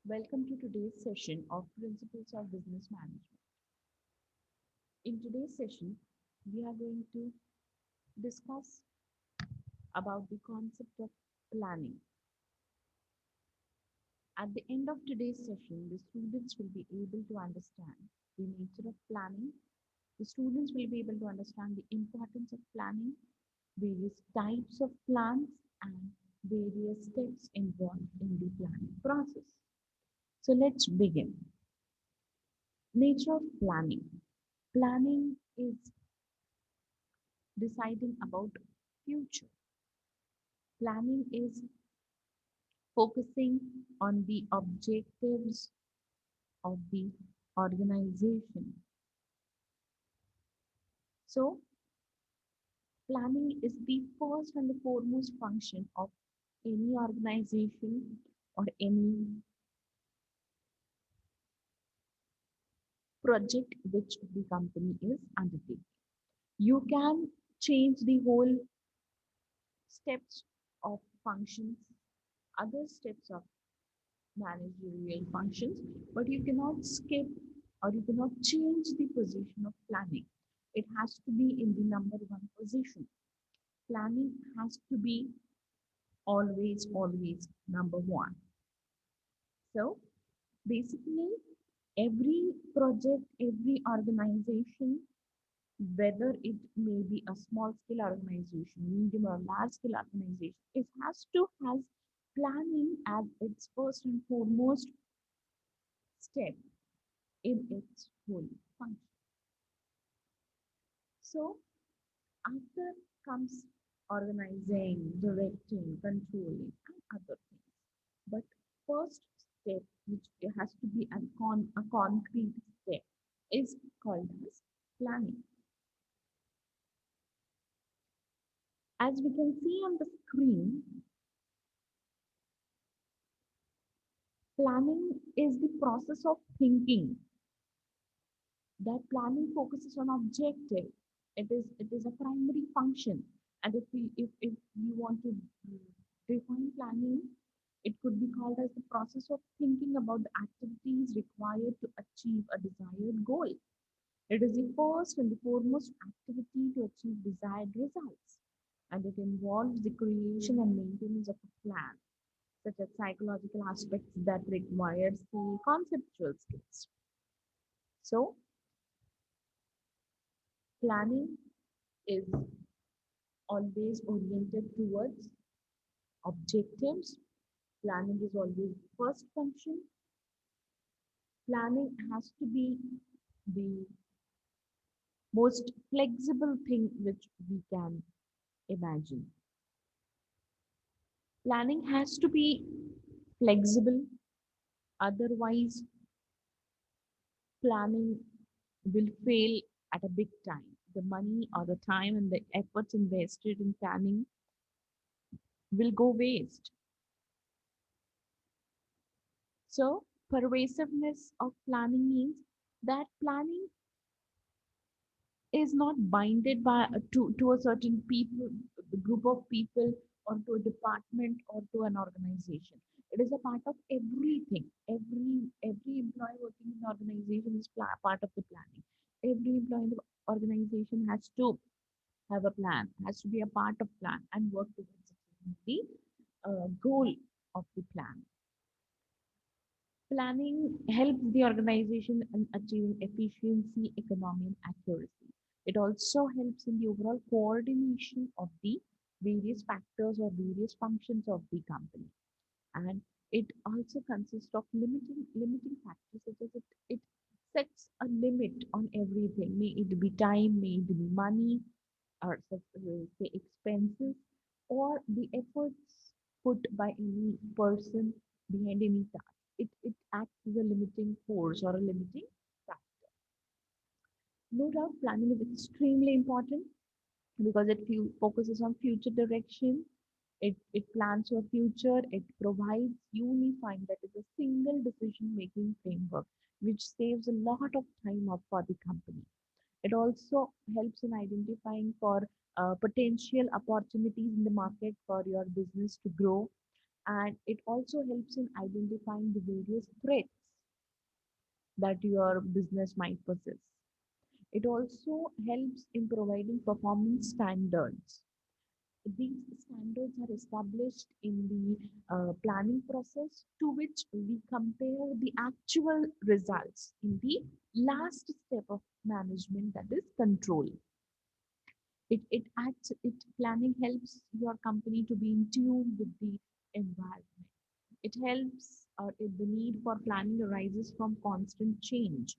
Welcome to today's session of Principles of Business Management. In today's session, we are going to discuss about the concept of planning. At the end of today's session, the students will be able to understand the nature of planning. The students will be able to understand the importance of planning, various types of plans, and various steps involved in the planning process. So let's begin. Nature of planning. Planning is deciding about future. Planning is focusing on the objectives of the organization. So planning is the first and the foremost function of any organization or any project which the company is undertaking. You can change the whole steps of functions, other steps of managerial functions, but you cannot skip or you cannot change the position of planning. It has to be in the number one position. Planning has to be always number one. So basically, every project, every organization, whether it may be a small scale organization, medium or large scale organization, it has to has planning as its first and foremost step in its whole function. So after comes organizing, directing, controlling, and other things. But first step, which it has to be a concrete step, is called as planning. As we can see on the screen, planning is the process of thinking. That planning focuses on objective. It is a primary function. And if we want to define planning, it could be called as the process of thinking about the activities required to achieve a desired goal. It is the first and the foremost activity to achieve desired results, and it involves the creation and maintenance of a plan, such as psychological aspects that require, say, conceptual skills. So, planning is always oriented towards objectives. Planning is always first function. Planning has to be the most flexible thing which we can imagine. Planning has to be flexible, otherwise, planning will fail at a big time. The money or the time and the efforts invested in planning will go waste. So, pervasiveness of planning means that planning is not binded by to a certain people, group of people, or to a department or to an organization. It is a part of everything. Every employee working in the organization is part of the planning. Every employee in the organization has to have a plan, has to be a part of plan and work towards the goal of the plan. Planning helps the organization in achieving efficiency, economy, and accuracy. It also helps in the overall coordination of the various factors or various functions of the company. And it also consists of limiting factors such as it sets a limit on everything. May it be time, may it be money, or say expenses, or the efforts put by any person behind any task. It acts as a limiting force or a limiting factor. No doubt, planning is extremely important because it focuses on future direction. It plans your future. It provides unifying, that is a single decision making framework, which saves a lot of time up for the company. It also helps in identifying for potential opportunities in the market for your business to grow. and it also helps in identifying the various threats that your business might possess. It also helps in providing performance standards. These standards are established in the planning process to which we compare the actual results in the last step of management, that is control. It planning helps your company to be in tune with the environment. It helps, or if the need for planning arises from constant change.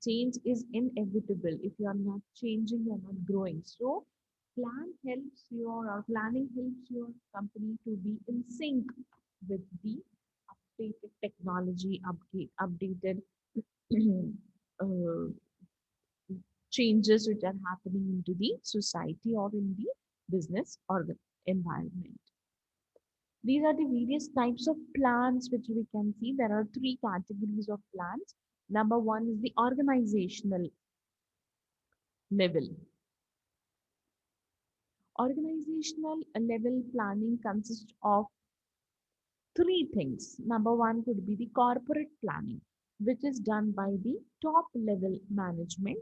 Change is inevitable. If you are not changing, you are not growing. So planning helps your company to be in sync with the updated technology, updated uh, changes which are happening into the society or in the business or the environment. These are the various types of plans which we can see. There are three categories of plans. Number one is the organizational level. Organizational level planning consists of three things. Number one could be the corporate planning, which is done by the top level management,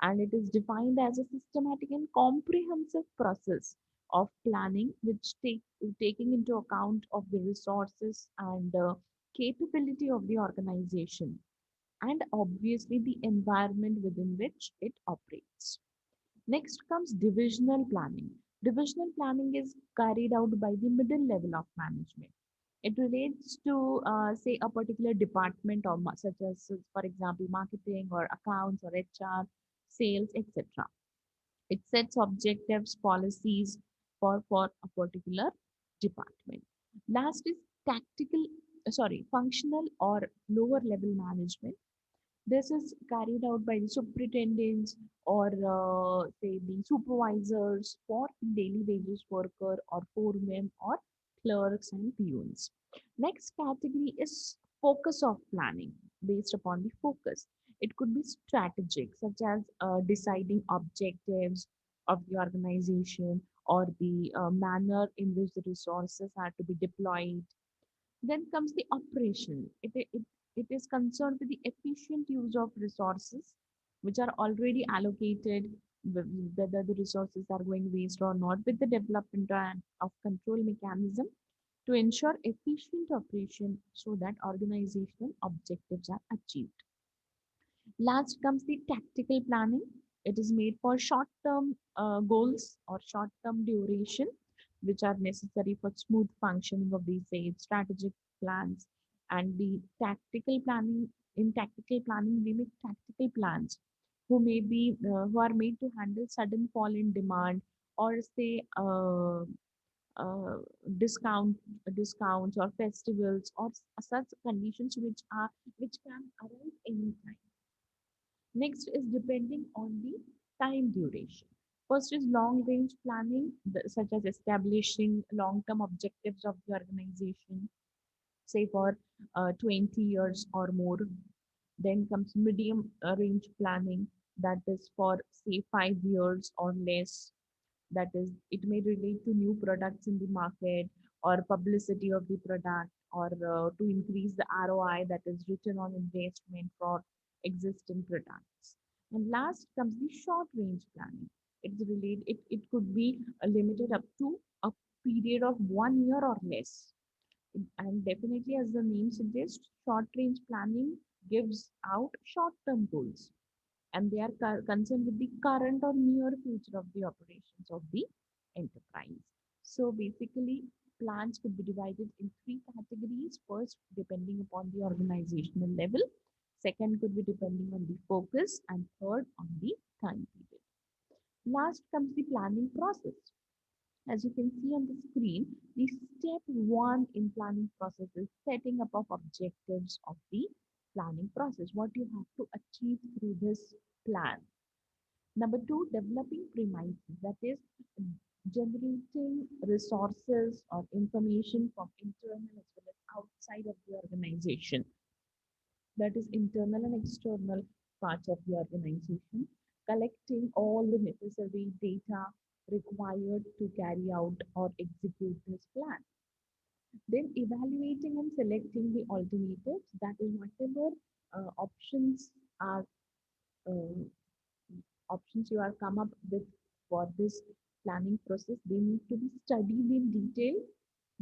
and it is defined as a systematic and comprehensive process of planning which taking into account of the resources and capability of the organization and obviously the environment within which it operates. Next comes divisional planning. Divisional planning is carried out by the middle level of management. It relates to, say, a particular department or such as, for example, marketing or accounts or HR, sales, etc. It sets objectives, policies for a particular department. Last is functional or lower level management. This is carried out by the superintendents or say the supervisors for daily wages worker or foremen or clerks and peons. Next category is focus of planning based upon the focus. It could be strategic, such as deciding objectives of the organization or the manner in which the resources are to be deployed. Then comes the operation. It is concerned with the efficient use of resources which are already allocated, whether the resources are going waste or not, with the development of control mechanism to ensure efficient operation so that organizational objectives are achieved. Last comes the tactical planning. It is made for short-term goals or short-term duration, which are necessary for smooth functioning of these say, strategic plans. And the tactical planning, in tactical planning, we make tactical plans who are made to handle sudden fall in demand or say uh, discount discounts or festivals or such conditions which can arise anytime. Next is depending on the time duration. First is long range planning, such as establishing long term objectives of the organization, say for 20 years or more. Then comes medium range planning, that is for say 5 years or less. That is, it may relate to new products in the market or publicity of the product or to increase the ROI, that is return on investment for existing products. And last comes the short range planning. It could be limited up to a period of 1 year or less. And definitely, as the name suggests, short range planning gives out short term goals and they are concerned with the current or near future of the operations of the enterprise. So basically, plans could be divided in three categories. First, depending upon the organizational level. Second, could be depending on the focus. And third, on the time period. Last comes the planning process. As you can see on the screen, the step one in planning process is setting up of objectives of the planning process. What you have to achieve through this plan. Number two, developing premises, that is generating resources or information from internal as well as outside of the organization. That is internal and external parts of the organization, collecting all the necessary data required to carry out or execute this plan. Then evaluating and selecting the alternatives, that is whatever options are uh, options you are come up with for this planning process, they need to be studied in detail,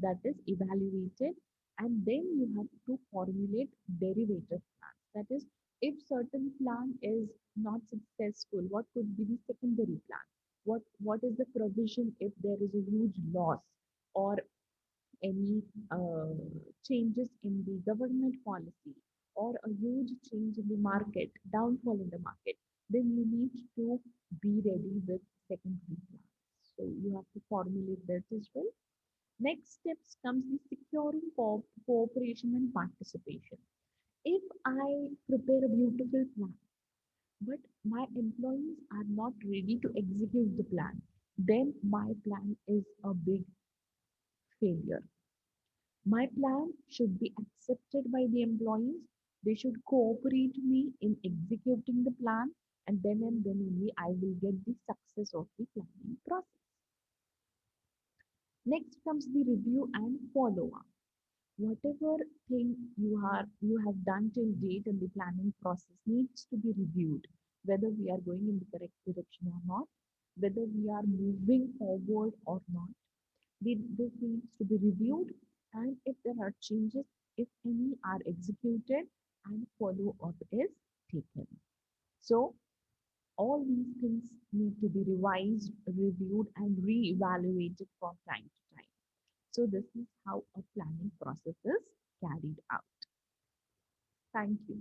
that is evaluated, and then you have to formulate derivative plans. That is, if certain plan is not successful, what could be the secondary plan? What is the provision if there is a huge loss or any changes in the government policy or a huge change in the market, downfall in the market, then you need to be ready with secondary plans. So you have to formulate that as well. Next steps comes the securing cooperation and participation. If I prepare a beautiful plan, but my employees are not ready to execute the plan, then my plan is a big failure. My plan should be accepted by the employees. They should cooperate me in executing the plan, and then only I will get the success of the planning process. Next comes the review and follow up. Whatever thing you have done till date in the planning process needs to be reviewed, whether we are going in the correct direction or not, whether we are moving forward or not. This needs to be reviewed, and if there are changes, if any, are executed and follow up is taken. So all these things need to be revised, reviewed, and re-evaluated from time to time. So this is how a planning process is carried out. Thank you.